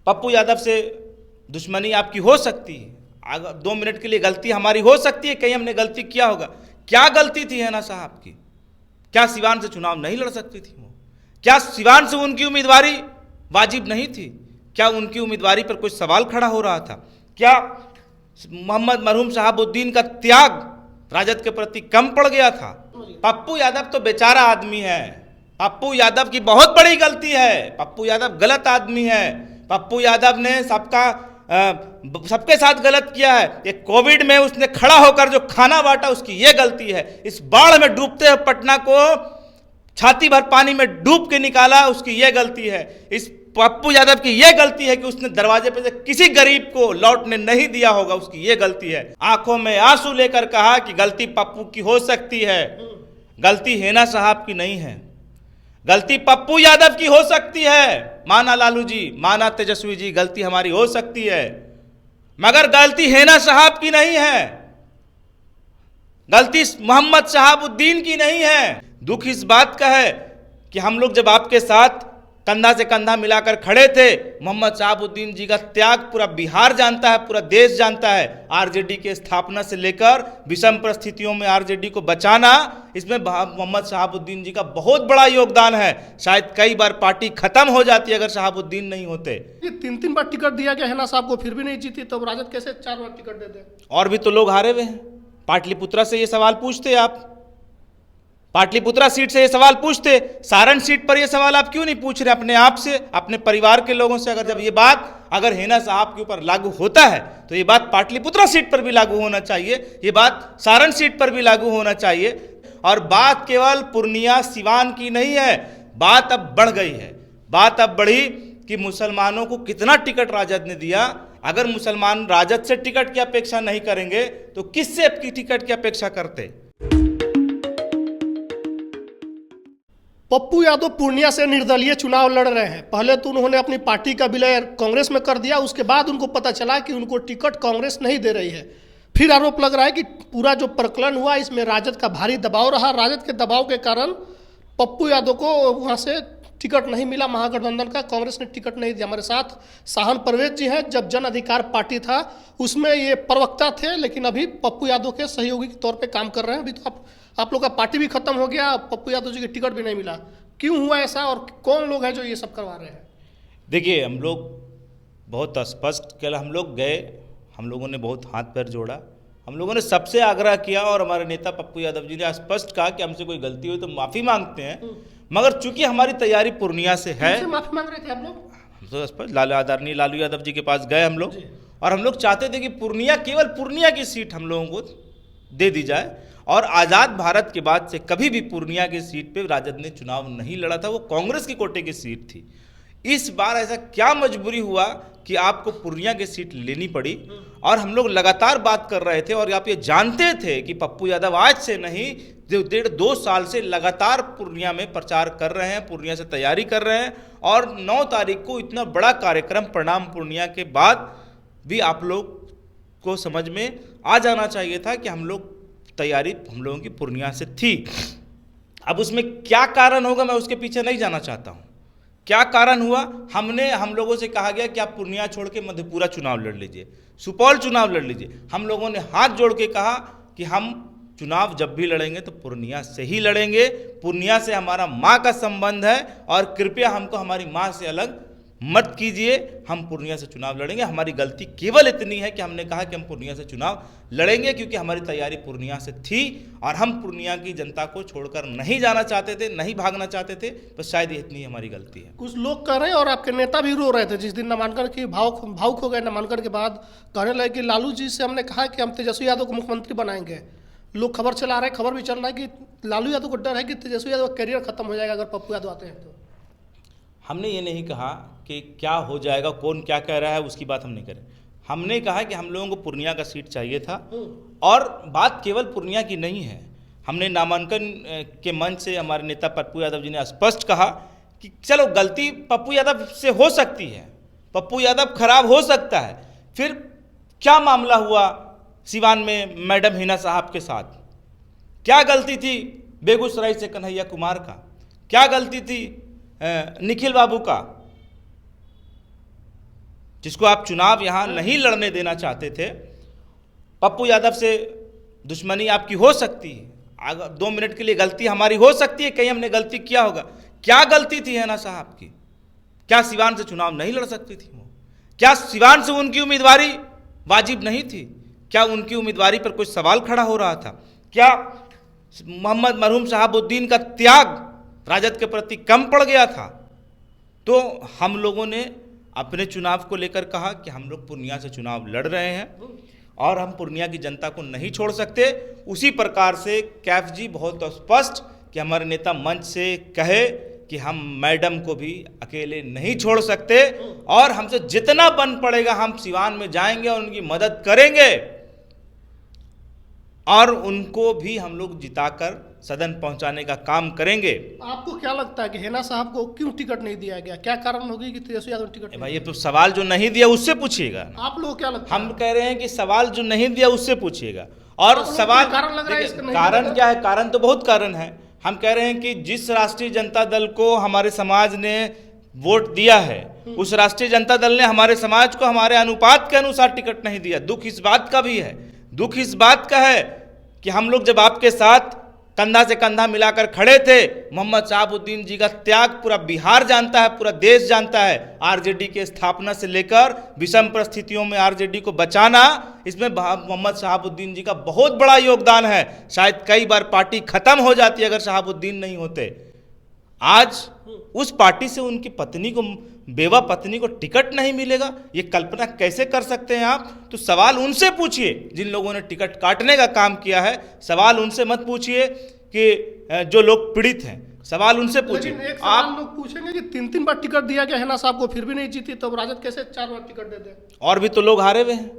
पप्पू यादव से दुश्मनी आपकी हो सकती है, अगर 2 मिनट के लिए गलती हमारी हो सकती है, कहीं हमने गलती किया होगा। क्या गलती थी हैना साहब की? क्या सिवान से चुनाव नहीं लड़ सकती थी वो? क्या सिवान से उनकी उम्मीदवारी वाजिब नहीं थी? क्या उनकी उम्मीदवारी पर कोई सवाल खड़ा हो रहा था? क्या मोहम्मद मरहूम शहाबुद्दीन का त्याग राजद के प्रति कम पड़ गया था? पप्पू यादव तो बेचारा आदमी है, पप्पू यादव की बहुत बड़ी गलती है, पप्पू यादव गलत आदमी है, पप्पू यादव ने सबके साथ गलत किया है। ये कोविड में उसने खड़ा होकर जो खाना बांटा उसकी ये गलती है। इस बाढ़ में डूबते हुए पटना को छाती भर पानी में डूब के निकाला, उसकी ये गलती है। इस पप्पू यादव की ये गलती है कि उसने दरवाजे पे से किसी गरीब को लौटने नहीं दिया होगा, उसकी ये गलती है। आंखों में आंसू लेकर कहा कि गलती पप्पू की हो सकती है, गलती हैना साहब की नहीं है, गलती पप्पू यादव की हो सकती है। माना लालू जी, माना तेजस्वी जी, गलती हमारी हो सकती है, मगर गलती हैना साहब की नहीं है, गलती मोहम्मद शहाबुद्दीन की नहीं है। दुख इस बात का है कि हम लोग जब आपके साथ कंधा से कंधा मिलाकर खड़े थे, मोहम्मद शहाबुद्दीन जी का त्याग पूरा बिहार जानता है, पूरा देश जानता है। आरजेडी के स्थापना से लेकर विषम परिस्थितियों में आरजेडी को बचाना, इसमें मोहम्मद शहाबुद्दीन जी का बहुत बड़ा योगदान है। शायद कई बार पार्टी खत्म हो जाती अगर शहाबुद्दीन नहीं होते। ये 3 बार टिकट दिया गया हैना साहब को, फिर भी नहीं जीती, तो राजद कैसे 4 बार टिकट देते? और भी तो लोग हारे हुए हैं। पाटलिपुत्रा से ये सवाल पूछते आप, पाटलिपुत्रा सीट से ये सवाल पूछते, सारण सीट पर ये सवाल आप क्यों नहीं पूछ रहे अपने आप से, अपने परिवार के लोगों से? अगर जब ये बात अगर हैना साहब के ऊपर लागू होता है तो ये बात पाटलिपुत्रा सीट पर भी लागू होना चाहिए, ये बात सारण सीट पर भी लागू होना चाहिए। और बात केवल पूर्णिया सिवान की नहीं है, बात अब बढ़ गई है, बात अब बढ़ी कि मुसलमानों को कितना टिकट राजद ने दिया। अगर मुसलमान राजद से टिकट की अपेक्षा नहीं करेंगे तो किससे आपकी टिकट की अपेक्षा करते? पप्पू यादव पूर्णिया से निर्दलीय चुनाव लड़ रहे हैं। पहले तो उन्होंने अपनी पार्टी का विलय कांग्रेस में कर दिया, उसके बाद उनको पता चला कि उनको टिकट कांग्रेस नहीं दे रही है। फिर आरोप लग रहा है कि पूरा जो प्रकलन हुआ इसमें राजद का भारी दबाव रहा, राजद के दबाव के कारण पप्पू यादव को वहाँ से टिकट नहीं मिला, महागठबंधन का कांग्रेस ने टिकट नहीं दिया। हमारे साथ साहन परवेज जी हैं, जब जन अधिकार पार्टी था उसमें ये प्रवक्ता थे, लेकिन अभी पप्पू यादव के सहयोगी के तौर पे काम कर रहे हैं। अभी तो आप लोग का पार्टी भी खत्म हो गया, पप्पू यादव जी की टिकट भी नहीं मिला, क्यों हुआ ऐसा और कौन लोग हैं जो ये सब करवा रहे हैं? देखिए, हम लोग बहुत स्पष्ट, कल हम लोग गए, हम लोगों ने बहुत हाथ पैर जोड़ा, हम लोगों ने सबसे आग्रह किया और हमारे नेता पप्पू यादव जी ने स्पष्ट कहा कि हमसे कोई गलती हुई तो माफ़ी मांगते हैं, मगर चूंकि हमारी तैयारी पूर्णिया से है। माफी मांग रहे थे आप लोग? हम तो स्पष्ट आदरणीय लालू यादव जी के पास गए हम लोग, और हम लोग चाहते थे कि पूर्णिया, केवल पूर्णिया की सीट हम लोगों को दे दी जाए। और आज़ाद भारत के बाद से कभी भी पूर्णिया की सीट पे राजद ने चुनाव नहीं लड़ा था, वो कांग्रेस की कोटे की सीट थी। इस बार ऐसा क्या मजबूरी हुआ कि आपको पूर्णिया की सीट लेनी पड़ी? और हम लोग लगातार बात कर रहे थे और आप ये जानते थे कि पप्पू यादव आज से नहीं, 1.5-2 साल से लगातार पूर्णिया में प्रचार कर रहे हैं, पूर्णिया से तैयारी कर रहे हैं। और 9 तारीख को इतना बड़ा कार्यक्रम प्रणाम पूर्णिया के बाद भी आप लोग को समझ में आ जाना चाहिए था कि हम लोग तैयारी हम लोगों की पूर्णिया से थी। अब उसमें क्या कारण होगा मैं उसके पीछे नहीं जाना चाहता हूँ। क्या कारण हुआ? हम लोगों से कहा गया कि आप पूर्णिया छोड़ के मधेपुरा चुनाव लड़ लीजिए, सुपौल चुनाव लड़ लीजिए। हम लोगों ने हाथ जोड़ के कहा कि हम चुनाव जब भी लड़ेंगे तो पूर्णिया से ही लड़ेंगे, पूर्णिया से हमारा माँ का संबंध है और कृपया हमको हमारी माँ से अलग मत कीजिए, हम पूर्णिया से चुनाव लड़ेंगे। हमारी गलती केवल इतनी है कि हमने कहा कि हम पूर्णिया से चुनाव लड़ेंगे क्योंकि हमारी तैयारी पूर्णिया से थी और हम पूर्णिया की जनता को छोड़कर नहीं जाना चाहते थे, नहीं भागना चाहते थे। बस शायद इतनी हमारी गलती है। कुछ लोग कह रहे हैं और आपके नेता भी रो रहे थे जिस दिन नामांकन की भावुक हो गए नामांकन के बाद, कहने लगे कि लालू जी से हमने कहा कि हम तेजस्वी यादव को मुख्यमंत्री बनाएंगे। लोग खबर चला रहे हैं, खबर भी चल रहा है कि लालू यादव को डर है कि तेजस्वी यादव का करियर खत्म हो जाएगा अगर पप्पू यादव आते हैं तो। हमने ये नहीं कहा कि क्या हो जाएगा, कौन क्या कह रहा है उसकी बात हम नहीं करें। हमने कहा कि हम लोगों को पूर्णिया का सीट चाहिए था और बात केवल पूर्णिया की नहीं है। हमने नामांकन के मंच से हमारे नेता पप्पू यादव जी ने स्पष्ट कहा कि चलो गलती पप्पू यादव से हो सकती है, पप्पू यादव खराब हो सकता है। फिर क्या मामला हुआ सिवान में मैडम हिना साहब के साथ? क्या गलती थी बेगूसराय से कन्हैया कुमार का? क्या गलती थी निखिल बाबू का? जिसको आप चुनाव यहाँ नहीं लड़ने देना चाहते थे, पप्पू यादव से दुश्मनी आपकी हो सकती है, अगर 2 मिनट के लिए गलती हमारी हो सकती है, कहीं हमने गलती किया होगा। क्या गलती थी हैना साहब की? क्या सिवान से चुनाव नहीं लड़ सकती थी वो? क्या सिवान से उनकी उम्मीदवारी वाजिब नहीं थी? क्या उनकी उम्मीदवारी पर कोई सवाल खड़ा हो रहा था? क्या मोहम्मद मरहूम शहाबुद्दीन का त्याग राजद के प्रति कम पड़ गया था? तो हम लोगों ने अपने चुनाव को लेकर कहा कि हम लोग पूर्णिया से चुनाव लड़ रहे हैं और हम पूर्णिया की जनता को नहीं छोड़ सकते। उसी प्रकार से कैफ जी बहुत स्पष्ट कि हमारे नेता मंच से कहे कि हम मैडम को भी अकेले नहीं छोड़ सकते और हमसे जितना बन पड़ेगा हम सिवान में जाएंगे और उनकी मदद करेंगे और उनको भी हम लोग जिताकर सदन पहुंचाने का काम करेंगे। आपको क्या लगता है कि हैना साहब को क्यों टिकट नहीं दिया गया? क्या कारण होगी कि तेजस्वी यादव टिकट भाई ये तो सवाल जो नहीं दिया उससे पूछिएगा। आप लोग क्या लगता है? हम कह रहे हैं कि सवाल जो नहीं दिया उससे पूछिएगा। और सवाल कारण लग रहा है इसका नहीं कारण क्या है? कारण तो बहुत कारण है। हम कह रहे हैं कि जिस राष्ट्रीय जनता दल को हमारे समाज ने वोट दिया है, उस राष्ट्रीय जनता दल ने हमारे समाज को हमारे अनुपात के अनुसार टिकट नहीं दिया। दुख इस बात का भी है, दुख इस बात का है कि हम लोग जब आपके साथ कंधा से कंधा मिलाकर खड़े थे, मोहम्मद शहाबुद्दीन जी का त्याग पूरा बिहार जानता है, पूरा देश जानता है। आरजेडी के स्थापना से लेकर विषम परिस्थितियों में आरजेडी को बचाना, इसमें मोहम्मद शहाबुद्दीन जी का बहुत बड़ा योगदान है। शायद कई बार पार्टी खत्म हो जाती अगर शहाबुद्दीन नहीं होते। आज उस पार्टी से उनकी पत्नी को, बेवा पत्नी को टिकट नहीं मिलेगा, ये कल्पना कैसे कर सकते हैं आप? तो सवाल उनसे पूछिए जिन लोगों ने टिकट काटने का काम किया है। सवाल उनसे मत पूछिए कि जो लोग पीड़ित हैं, सवाल उनसे पूछिए। आप लोग पूछेंगे कि 3 बार टिकट दिया गया हैना साहब को फिर भी नहीं जीती, तो राजद कैसे 4 बार टिकट दे दे? और भी तो लोग हारे हुए हैं।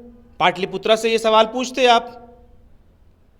पाटलिपुत्रा से ये सवाल पूछते आप,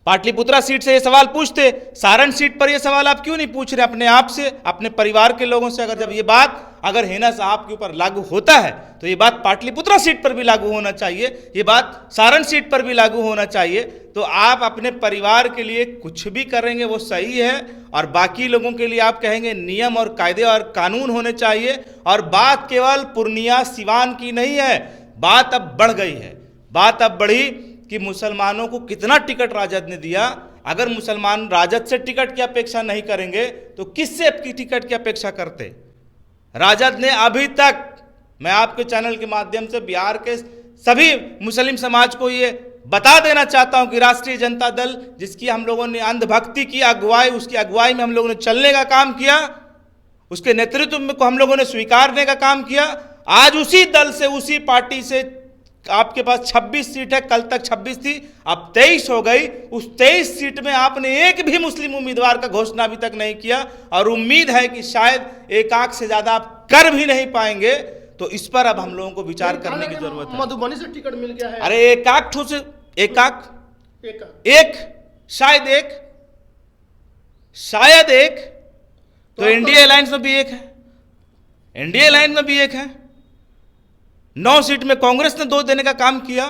पाटलिपुत्रा सीट से ये सवाल पूछते, सारण सीट पर ये सवाल आप क्यों नहीं पूछ रहे अपने आप से, अपने परिवार के लोगों से? अगर जब ये बात अगर हैना साहब के ऊपर लागू होता है तो ये बात पाटलिपुत्रा सीट पर भी लागू होना चाहिए, ये बात सारण सीट पर भी लागू होना चाहिए। तो आप अपने परिवार के लिए कुछ भी करेंगे वो सही है, और बाकी लोगों के लिए आप कहेंगे नियम और कायदे और कानून होने चाहिए। और बात केवल पूर्णिया सिवान की नहीं है, बात अब बढ़ गई है। बात अब बढ़ी कि मुसलमानों को कितना टिकट राजद ने दिया। अगर मुसलमान राजद से टिकट की अपेक्षा नहीं करेंगे तो किससे आपकी टिकट की अपेक्षा करते? राजद ने अभी तक, मैं आपके चैनल के माध्यम से बिहार के सभी मुस्लिम समाज को ये बता देना चाहता हूं कि राष्ट्रीय जनता दल, जिसकी हम लोगों ने अंधभक्ति की अगुवाई, उसकी अगुवाई में हम लोगों ने चलने का काम किया, उसके नेतृत्व में को हम लोगों ने स्वीकारने का काम किया। आज उसी दल से, उसी पार्टी से आपके पास 26 सीट है, कल तक 26 थी, अब 23 हो गई। उस 23 सीट में आपने एक भी मुस्लिम उम्मीदवार का घोषणा अभी तक नहीं किया, और उम्मीद है कि शायद एक आंख से ज्यादा आप कर भी नहीं पाएंगे। तो इस पर अब हम लोगों को विचार करने की जरूरत है। मधुबनी से टिकट मिल गया है। अरे एक आंख ठो से एक शायद एक तो एनडीए अलायंस में भी एक है, एनडीए अलायंस में भी एक है। 9 सीट में कांग्रेस ने 2 देने का काम किया।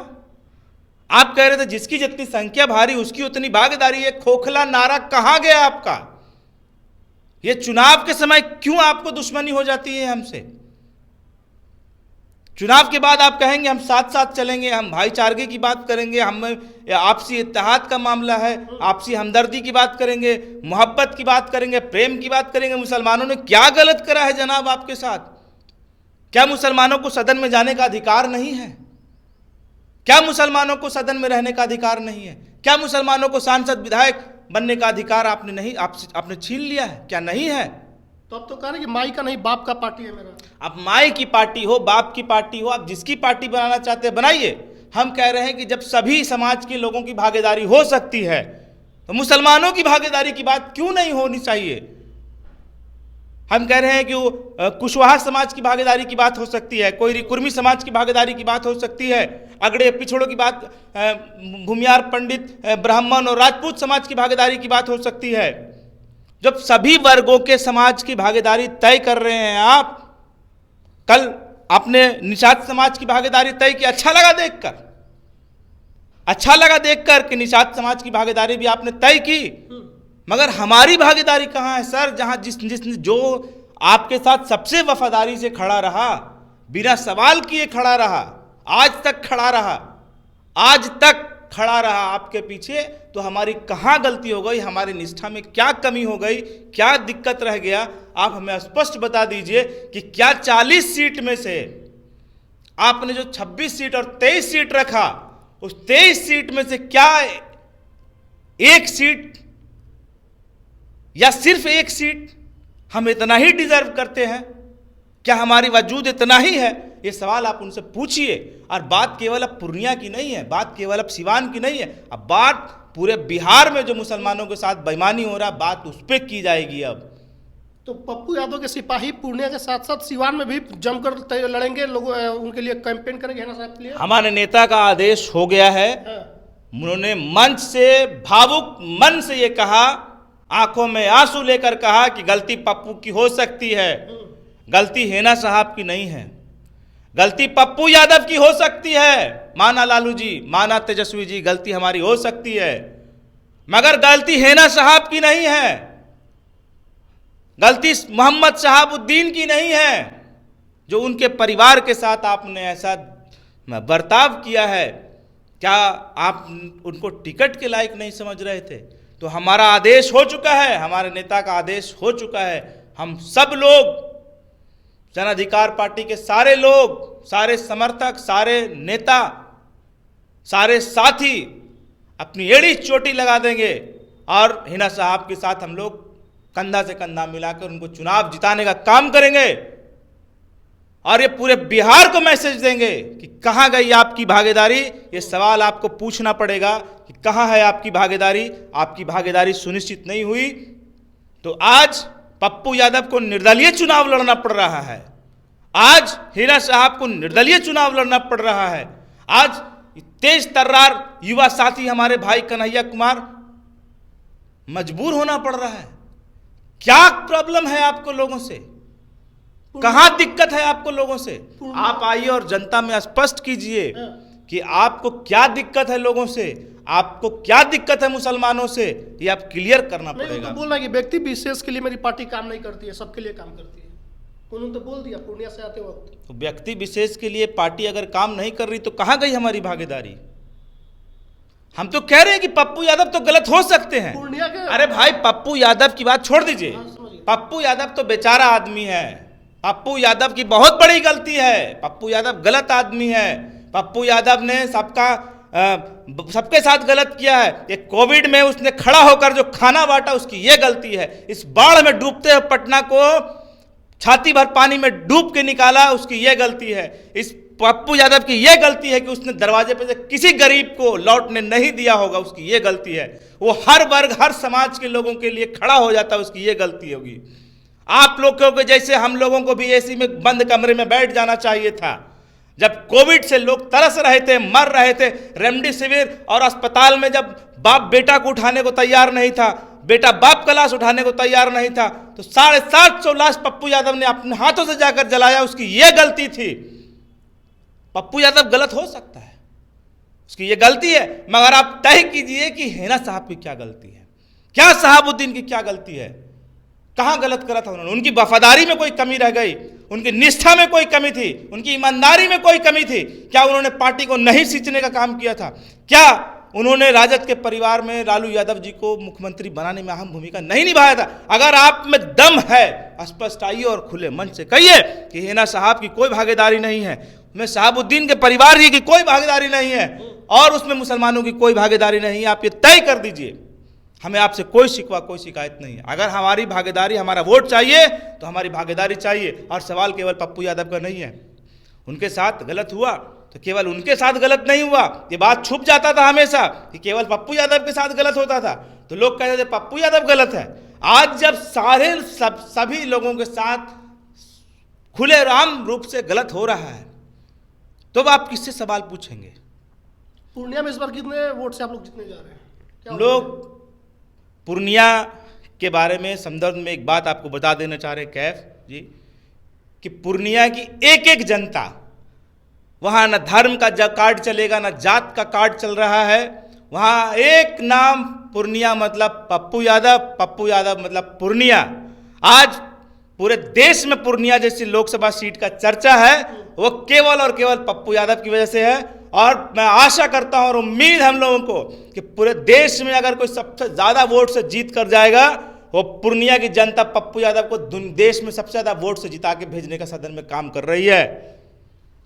आप कह रहे थे जिसकी जितनी संख्या भारी उसकी उतनी भागीदारी। ये खोखला नारा कहां गया आपका? ये चुनाव के समय क्यों आपको दुश्मनी हो जाती है हमसे? चुनाव के बाद आप कहेंगे हम साथ साथ चलेंगे, हम भाईचारे की बात करेंगे, हम आपसी इत्तेहाद का मामला है, आपसी हमदर्दी की बात करेंगे, मोहब्बत की बात करेंगे, प्रेम की बात करेंगे। मुसलमानों ने क्या गलत करा है जनाब आपके साथ? क्या मुसलमानों को सदन में जाने का अधिकार नहीं है? क्या मुसलमानों को सदन में रहने का अधिकार नहीं है? क्या मुसलमानों को सांसद विधायक बनने का अधिकार आपने छीन लिया है? क्या नहीं है? तो अब तो कह रहे कि माई का नहीं बाप का पार्टी है मेरा। अब माई की पार्टी हो, बाप की पार्टी हो, आप जिसकी पार्टी बनाना चाहते हैं बनाइए। हम कह रहे हैं कि जब सभी समाज के लोगों की भागीदारी हो सकती है तो मुसलमानों की भागीदारी की बात क्यों नहीं होनी चाहिए? हम कह रहे हैं कि कुशवाहा समाज की भागीदारी की बात हो सकती है, कोई कुर्मी समाज की भागीदारी की बात हो सकती है, अगड़े पिछड़ों की बात, भूमियार, पंडित, ब्राह्मण और राजपूत समाज की भागीदारी की बात हो सकती है। जब सभी वर्गों के समाज की भागीदारी तय कर रहे हैं आप, कल आपने निषाद समाज की भागीदारी तय की, अच्छा लगा देखकर कि निषाद समाज की भागीदारी भी आपने तय की, मगर हमारी भागीदारी कहाँ है सर? जहां जिसने जो आपके साथ सबसे वफादारी से खड़ा रहा, बिना सवाल किए खड़ा रहा, आज तक खड़ा रहा, आज तक खड़ा रहा आपके पीछे, तो हमारी कहाँ गलती हो गई, हमारी निष्ठा में क्या कमी हो गई, क्या दिक्कत रह गया, आप हमें स्पष्ट बता दीजिए कि क्या 40 सीट में से आपने जो 26 सीट और 23 सीट रखा, उस 23 सीट में से क्या एक सीट या सिर्फ एक सीट हम इतना ही डिजर्व करते हैं? क्या हमारी वजूद इतना ही है? ये सवाल आप उनसे पूछिए। और बात केवल अब पूर्णिया की नहीं है, बात केवल अब सिवान की नहीं है, अब बात पूरे बिहार में जो मुसलमानों के साथ बेईमानी हो रहा, बात उस पर की जाएगी। अब तो पप्पू यादव के सिपाही पूर्णिया के साथ साथ सिवान में भी जमकर लड़ेंगे, लोग उनके लिए कैंपेन करेंगे हिना साहब के लिए। हमारे नेता का आदेश हो गया है। उन्होंने मंच से भावुक मन से ये कहा, आंखों में आंसू लेकर कहा कि गलती पप्पू की हो सकती है, गलती हिना साहब की नहीं है, गलती पप्पू यादव की हो सकती है। माना लालू जी, माना तेजस्वी जी, गलती हमारी हो सकती है, मगर गलती हिना साहब की नहीं है, गलती मोहम्मद शहाबुद्दीन की नहीं है, जो उनके परिवार के साथ आपने ऐसा बर्ताव किया है। क्या आप उनको टिकट के लायक नहीं समझ रहे थे? तो हमारा आदेश हो चुका है, हमारे नेता का आदेश हो चुका है। हम सब लोग, जन अधिकार पार्टी के सारे लोग, सारे समर्थक, सारे नेता, सारे साथी अपनी एड़ी चोटी लगा देंगे और हिना साहब के साथ हम लोग कंधा से कंधा मिलाकर उनको चुनाव जिताने का काम करेंगे। और ये पूरे बिहार को मैसेज देंगे कि कहां गई आपकी भागीदारी। ये सवाल आपको पूछना पड़ेगा कि कहां है आपकी भागीदारी। आपकी भागीदारी सुनिश्चित नहीं हुई तो आज पप्पू यादव को निर्दलीय चुनाव लड़ना पड़ रहा है, आज हिना साहब को निर्दलीय चुनाव लड़ना पड़ रहा है, आज तेज तर्रार युवा साथी हमारे भाई कन्हैया कुमार मजबूर होना पड़ रहा है। क्या प्रॉब्लम है आपको लोगों से? कहां दिक्कत है आपको लोगों से? आप आइए और जनता में स्पष्ट कीजिए कि आपको क्या दिक्कत है लोगों से, आपको क्या दिक्कत है मुसलमानों से, ये आप क्लियर करना पड़ेगा। तो बोल रहा है कि व्यक्ति विशेष के लिए मेरी पार्टी काम नहीं करती है, सबके लिए काम करती है। उन्होंने तो बोल दिया पूर्णिया से आते वक्त। तो व्यक्ति विशेष के लिए पार्टी अगर काम नहीं कर रही तो कहां गई हमारी भागीदारी? हम तो कह रहे हैं कि पप्पू यादव तो गलत हो सकते हैं। पूर्णिया के अरे भाई, पप्पू यादव की बात छोड़ दीजिए। पप्पू यादव तो बेचारा आदमी है, पप्पू यादव की बहुत बड़ी गलती है, पप्पू यादव गलत आदमी है, पप्पू यादव ने सबके साथ गलत किया है। ये कोविड में उसने खड़ा होकर जो खाना बांटा उसकी ये गलती है। इस बाढ़ में डूबते हुए पटना को छाती भर पानी में डूब के निकाला, उसकी ये गलती है। इस पप्पू यादव की ये गलती है कि उसने दरवाजे पे से किसी गरीब को लौटने नहीं दिया होगा, उसकी ये गलती है। वो हर वर्ग, हर समाज के लोगों के लिए खड़ा हो जाता, उसकी ये गलती होगी। आप लोगों के जैसे हम लोगों को भी एसी में बंद कमरे में बैठ जाना चाहिए था। जब कोविड से लोग तरस रहे थे, मर रहे थे, रेमडेसिविर और अस्पताल में जब बाप बेटा को उठाने को तैयार नहीं था, बेटा बाप का लाश उठाने को तैयार नहीं था, तो 750 लाश पप्पू यादव ने अपने हाथों से जाकर जलाया, उसकी ये गलती थी। पप्पू यादव गलत हो सकता है, उसकी ये गलती है, मगर आप तय कीजिए कि हिना साहब की क्या गलती है, क्या शहाबुद्दीन की क्या गलती है, कहां गलत करा था उन्होंने? उनकी वफादारी में कोई कमी रह गई, उनकी निष्ठा में कोई कमी थी, उनकी ईमानदारी में कोई कमी थी? क्या उन्होंने पार्टी को नहीं सींचने का काम किया था? क्या उन्होंने राजद के परिवार में लालू यादव जी को मुख्यमंत्री बनाने में अहम भूमिका नहीं निभाया था? अगर आप में दम है, स्पष्ट आइए और खुले मन से कहिए कि हिना साहब की कोई भागीदारी नहीं है, उसमें शहाबुद्दीन के परिवार की कोई भागीदारी नहीं है और उसमें मुसलमानों की कोई भागीदारी नहीं है। आप ये तय कर दीजिए। हमें आपसे कोई शिकवा, कोई शिकायत नहीं है। अगर हमारी भागीदारी, हमारा वोट चाहिए तो हमारी भागीदारी चाहिए। और सवाल केवल पप्पू यादव का नहीं है, उनके साथ गलत हुआ तो केवल उनके साथ गलत नहीं हुआ, ये बात छुप जाता था हमेशा कि केवल पप्पू यादव के साथ गलत होता था, तो लोग कहते थे पप्पू यादव गलत है। आज जब सभी लोगों के साथ खुले आम रूप से गलत हो रहा है तो आप किससे सवाल पूछेंगे? पूर्णिया में इस बार कितने वोट से आप लोग जीतने जा रहे हैं? क्या लोग पूर्णिया के बारे में संदर्भ में एक बात आपको बता देना चाह रहे कैफ जी कि पूर्णिया की एक एक जनता, वहां न धर्म का कार्ड चलेगा, न जात का कार्ड चल रहा है। वहां एक नाम पूर्णिया मतलब पप्पू यादव, पप्पू यादव मतलब पूर्णिया। आज पूरे देश में पूर्णिया जैसी लोकसभा सीट का चर्चा है वो केवल और केवल पप्पू यादव की वजह से है। और मैं आशा करता हूं और उम्मीद हम लोगों को कि पूरे देश में अगर कोई सबसे ज्यादा वोट से जीत कर जाएगा, वो पूर्णिया की जनता पप्पू यादव को देश में सबसे ज्यादा वोट से जिता के भेजने का सदन में काम कर रही है।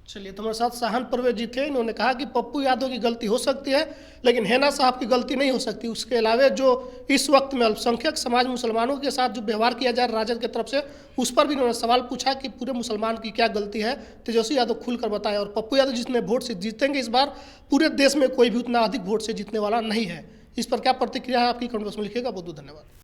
चलिए, तो हमारे साथ साहन परवेज जी थे। इन्होंने कहा कि पप्पू यादव की गलती हो सकती है, लेकिन हैना साहब की गलती नहीं हो सकती। उसके अलावा जो इस वक्त में अल्पसंख्यक समाज मुसलमानों के साथ जो व्यवहार किया जा रहा है राजद की तरफ से, उस पर भी इन्होंने सवाल पूछा कि पूरे मुसलमान की क्या गलती है। तेजस्वी यादव खुलकर बताया, और पप्पू यादव जितने वोट से जीतेंगे इस बार, पूरे देश में कोई भी उतना अधिक वोट से जीतने वाला नहीं है। इस पर क्या प्रतिक्रिया है आपकी, कमेंट बॉक्स में लिखिएगा। बहुत बहुत धन्यवाद।